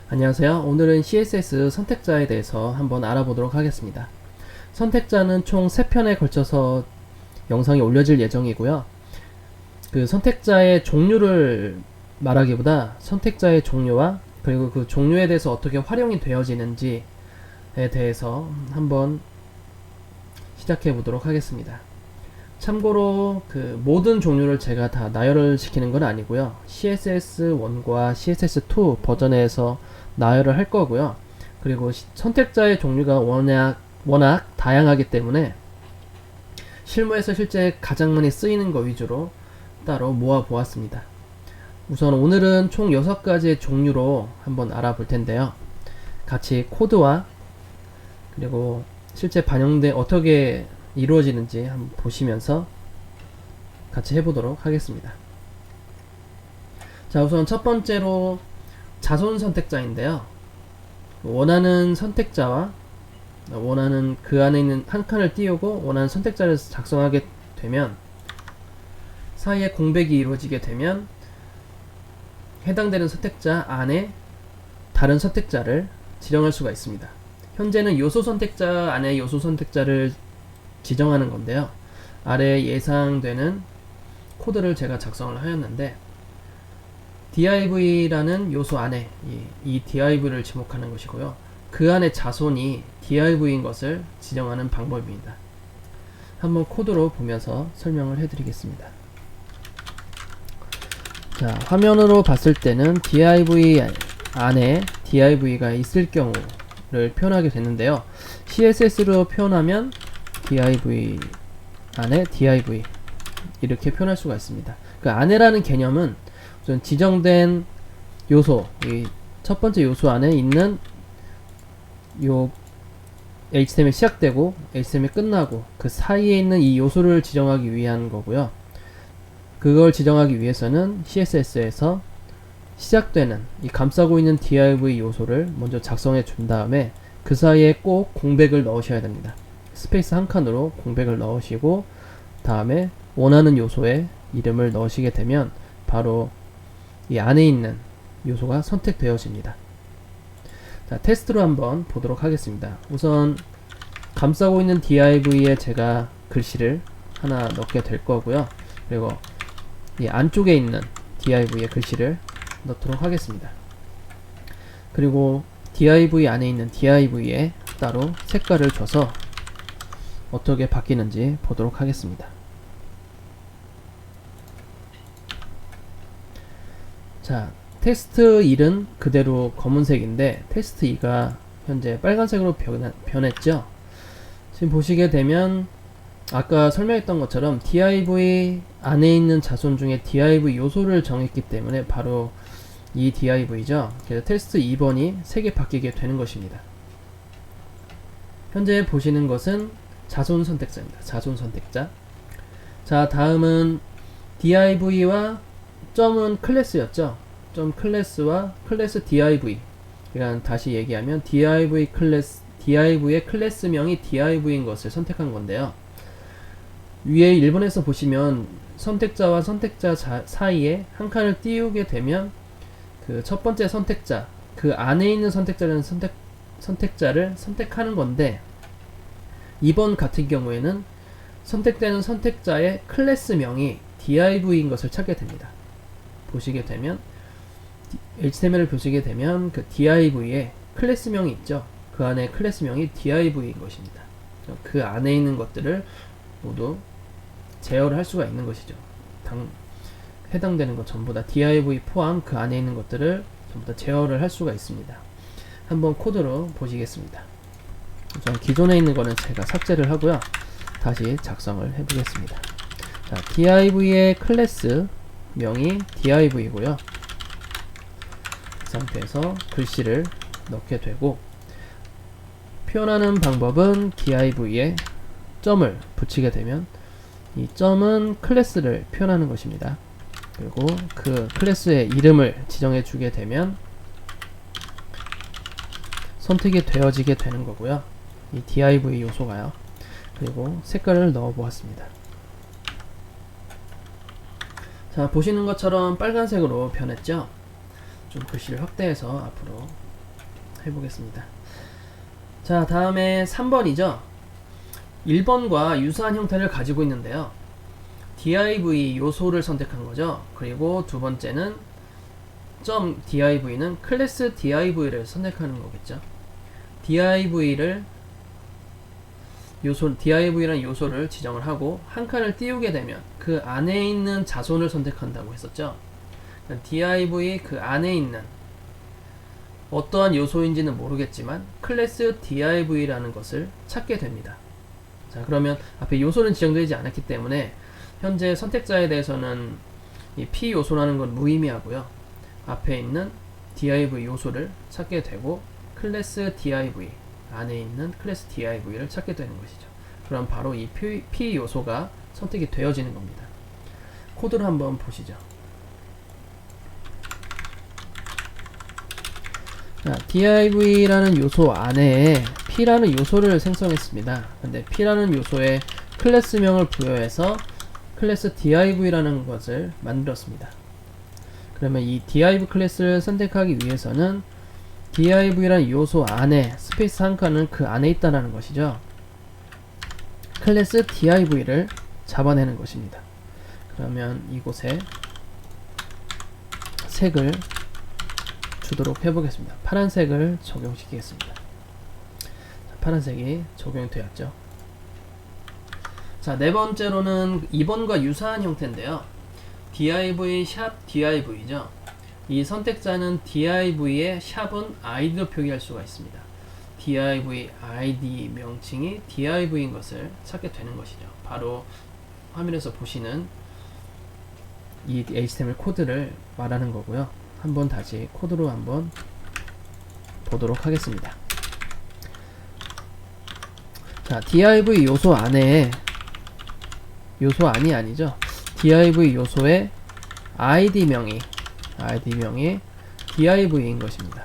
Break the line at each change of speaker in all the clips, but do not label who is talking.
안녕하세요. 오늘은 CSS 선택자에 대해서 한번 알아보도록 하겠습니다. 선택자는 총 3편에 걸쳐서 영상이 올려질 예정이고요. 그 선택자의 종류를 말하기보다 선택자의 종류와 그리고 그 종류에 대해서 어떻게 활용이 되어지는지에 대해서 한번 시작해 보도록 하겠습니다. 참고로 그 모든 종류를 제가 다 나열을 시키는 건 아니고요. CSS1과 CSS2 버전에서 나열을 할 거고요. 그리고 선택자의 종류가 워낙 다양하기 때문에 실무에서 실제 가장 많이 쓰이는 거 위주로 따로 모아 보았습니다. 우선 오늘은 총 6가지의 종류로 한번 알아볼 텐데요. 같이 코드와 그리고 실제 반영돼 어떻게 이루어지는지 한번 보시면서 같이 해보도록 하겠습니다. 자, 우선 첫 번째로 자손 선택자인데요. 원하는 선택자와 원하는 그 안에 있는 한 칸을 띄우고 원하는 선택자를 작성하게 되면 사이에 공백이 이루어지게 되면 해당되는 선택자 안에 다른 선택자를 지정할 수가 있습니다. 현재는 요소 선택자 안에 요소 선택자를 지정하는 건데요. 아래 예상되는 코드를 제가 작성을 하였는데 div라는 요소 안에 이 div를 지목하는 것이고요. 그 안에 자손이 div인 것을 지정하는 방법입니다. 한번 코드로 보면서 설명을 해드리겠습니다. 자, 화면으로 봤을 때는 div 안에 div가 있을 경우를 표현하게 되는데요. CSS로 표현하면 div 안에 div 이렇게 표현할 수가 있습니다. 그 안에라는 개념은 우선 지정된 요소, 이 첫 번째 요소 안에 있는 요 HTML이 시작되고 HTML이 끝나고 그 사이에 있는 이 요소를 지정하기 위한 거고요. 그걸 지정하기 위해서는 CSS에서 시작되는 이 감싸고 있는 div 요소를 먼저 작성해 준 다음에 그 사이에 꼭 공백을 넣으셔야 됩니다. 스페이스 한 칸으로 공백을 넣으시고 다음에 원하는 요소의 이름을 넣으시게 되면 바로 이 안에 있는 요소가 선택되어집니다. 자, 테스트로 한번 보도록 하겠습니다. 우선 감싸고 있는 div에 제가 글씨를 하나 넣게 될 거고요. 그리고 이 안쪽에 있는 div의 글씨를 넣도록 하겠습니다. 그리고 div 안에 있는 div에 따로 색깔을 줘서 어떻게 바뀌는지 보도록 하겠습니다. 자, 테스트 1은 그대로 검은색인데 테스트 2가 현재 빨간색으로 변했죠. 지금 보시게 되면 아까 설명했던 것처럼 div 안에 있는 자손 중에 div 요소를 정했기 때문에 바로 이 div죠. 그래서 테스트 2번이 색이 바뀌게 되는 것입니다. 현재 보시는 것은 자손 선택자입니다. 자손 선택자. 자, 다음은 div와 점은 클래스였죠. 점 클래스와 클래스 div. 그러니까 다시 얘기하면 div의 클래스명이 div인 것을 선택한 건데요. 위에 1번에서 보시면 선택자와 선택자 사이에 한 칸을 띄우게 되면 그 첫 번째 선택자, 그 안에 있는 선택자라는 선택자를 선택하는 건데 2번 같은 경우에는 선택되는 선택자의 클래스명이 div인 것을 찾게 됩니다. 보시게 되면 HTML을 보시게 되면 그 div에 클래스명이 있죠. 그 안에 클래스명이 div인 것입니다. 그 안에 있는 것들을 모두 제어를 할 수가 있는 것이죠. 해당되는 것 전부 다 div 포함 그 안에 있는 것들을 전부 다 제어를 할 수가 있습니다. 한번 코드로 보시겠습니다. 우선 기존에 있는 거는 제가 삭제를 하고요. 다시 작성을 해보겠습니다. 자, div의 클래스 명이 div이고요. 이 상태에서 글씨를 넣게 되고 표현하는 방법은 div에 점을 붙이게 되면 이 점은 클래스를 표현하는 것입니다. 그리고 그 클래스의 이름을 지정해 주게 되면 선택이 되어지게 되는 거고요. 이 div 요소가요. 그리고 색깔을 넣어 보았습니다. 자, 보시는 것처럼 빨간색으로 변했죠. 좀 글씨를 확대해서 앞으로 해보겠습니다. 자, 다음에 3번이죠. 1번과 유사한 형태를 가지고 있는데요. div 요소를 선택한 거죠. 그리고 두 번째는 .div는 클래스 div를 선택하는 거겠죠. div라는 요소를 지정을 하고 한 칸을 띄우게 되면 그 안에 있는 자손을 선택한다고 했었죠. div 그 안에 있는 어떠한 요소인지는 모르겠지만 클래스 div라는 것을 찾게 됩니다. 자, 그러면 앞에 요소는 지정되지 않았기 때문에 현재 선택자에 대해서는 이 p 요소라는 건 무의미하고요. 앞에 있는 div 요소를 찾게 되고 클래스 div 안에 있는 클래스 div를 찾게 되는 것이죠. 그럼 바로 이 p 요소가 선택이 되어지는 겁니다. 코드를 한번 보시죠. 자, div라는 요소 안에 p라는 요소를 생성했습니다. 근데 p라는 요소에 클래스명을 부여해서 클래스 div라는 것을 만들었습니다. 그러면 이 div 클래스를 선택하기 위해서는 div라는 요소 안에 스페이스 한 칸은 그 안에 있다는 것이죠. 클래스 div를 잡아내는 것입니다. 그러면 이곳에 색을 주도록 해보겠습니다. 파란색을 적용시키겠습니다. 자, 파란색이 적용되었죠. 자, 네 번째로는 2번과 유사한 형태인데요. div div죠. 이 선택자는 div의 샵은 id로 표기할 수가 있습니다. div id 명칭이 div인 것을 찾게 되는 것이죠. 바로 화면에서 보시는 이 HTML 코드를 말하는 거고요. 한번 다시 코드로 한번 보도록 하겠습니다. 자, div 요소 안에 아니죠. div 요소의 id명이 div인 것입니다.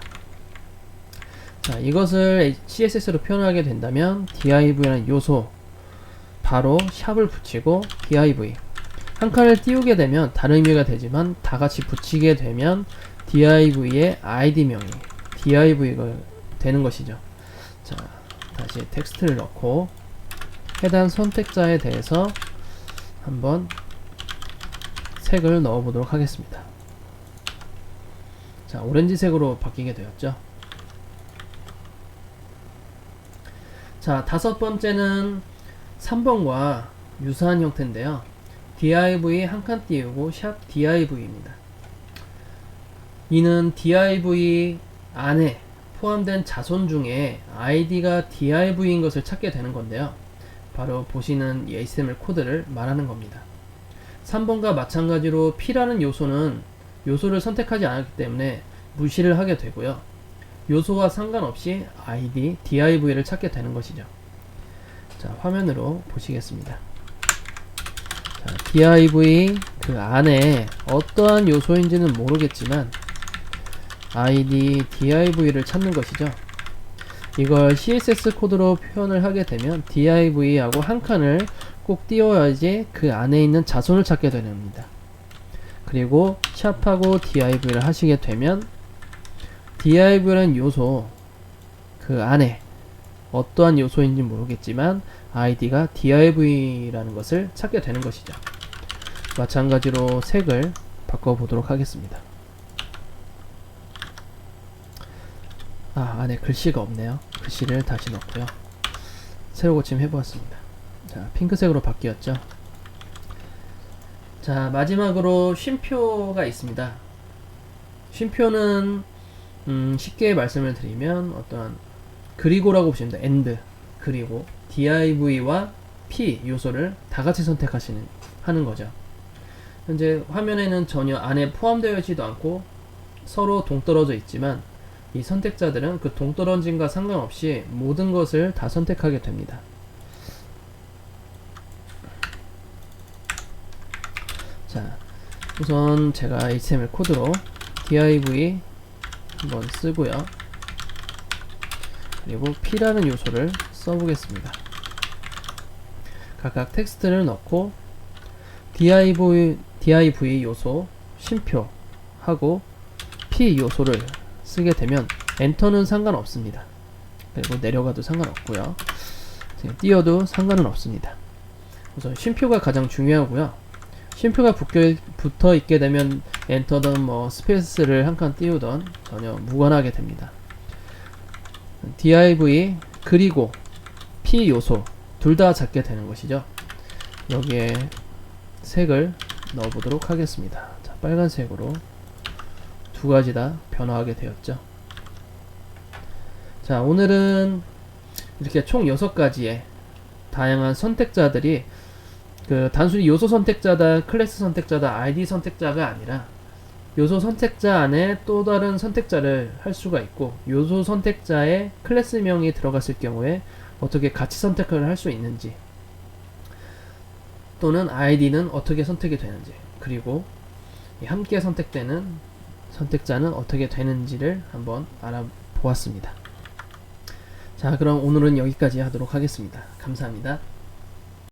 자, 이것을 CSS로 표현하게 된다면 div라는 요소 바로 샵을 붙이고 div 한 칸을 띄우게 되면 다른 의미가 되지만 다 같이 붙이게 되면 div의 id명이 div가 되는 것이죠. 자, 다시 텍스트를 넣고 해당 선택자에 대해서 한번 색을 넣어 보도록 하겠습니다. 자, 오렌지색으로 바뀌게 되었죠. 자, 다섯 번째는 3번과 유사한 형태인데요. div 한 칸 띄우고 샵 div입니다. 이는 div 안에 포함된 자손 중에 id가 div인 것을 찾게 되는 건데요. 바로 보시는 이 HTML 코드를 말하는 겁니다. 3번과 마찬가지로 p라는 요소를 선택하지 않았기 때문에 무시를 하게 되고요. 요소와 상관없이 id, div를 찾게 되는 것이죠. 자, 화면으로 보시겠습니다. 자, div 그 안에 어떠한 요소인지는 모르겠지만 id, div를 찾는 것이죠. 이걸 CSS 코드로 표현을 하게 되면 div하고 한 칸을 꼭 띄워야지 그 안에 있는 자손을 찾게 됩니다. 그리고 샵하고 div를 하시게 되면 div라는 요소 그 안에 어떠한 요소인지 모르겠지만 id가 div라는 것을 찾게 되는 것이죠. 마찬가지로 색을 바꿔보도록 하겠습니다. 안에 글씨가 없네요. 글씨를 다시 넣고요. 새로 고침 해보았습니다. 자, 핑크색으로 바뀌었죠. 자, 마지막으로 쉼표가 있습니다. 쉼표는 쉽게 말씀을 드리면 어떠한 그리고라고 보시면 됩니다. and 그리고 div와 p 요소를 다 같이 하는 거죠. 현재 화면에는 전혀 안에 포함되어 있지도 않고 서로 동떨어져 있지만 이 선택자들은 그 동떨어짐과 상관없이 모든 것을 다 선택하게 됩니다. 자, 우선 제가 HTML 코드로 div 한번 쓰고요. 그리고 p라는 요소를 써보겠습니다. 각각 텍스트를 넣고 div 요소 쉼표 하고 p 요소를 쓰게 되면 엔터는 상관없습니다. 그리고 내려가도 상관없고요. 띄어도 상관은 없습니다. 우선 쉼표가 가장 중요하고요. 쉼표가 붙어 있게 되면 엔터든 뭐 스페이스를 한 칸 띄우던 전혀 무관하게 됩니다. div 그리고 p 요소 둘 다 잡게 되는 것이죠. 여기에 색을 넣어 보도록 하겠습니다. 자, 빨간색으로 두 가지 다 변화하게 되었죠. 자, 오늘은 이렇게 총 6가지의 다양한 선택자들이 단순히 요소 선택자다, 클래스 선택자다, 아이디 선택자가 아니라 요소 선택자 안에 또 다른 선택자를 할 수가 있고, 요소 선택자에 클래스명이 들어갔을 경우에 어떻게 같이 선택을 할 수 있는지, 또는 아이디는 어떻게 선택이 되는지, 그리고 함께 선택되는 선택자는 어떻게 되는지를 한번 알아보았습니다. 자, 그럼 오늘은 여기까지 하도록 하겠습니다. 감사합니다.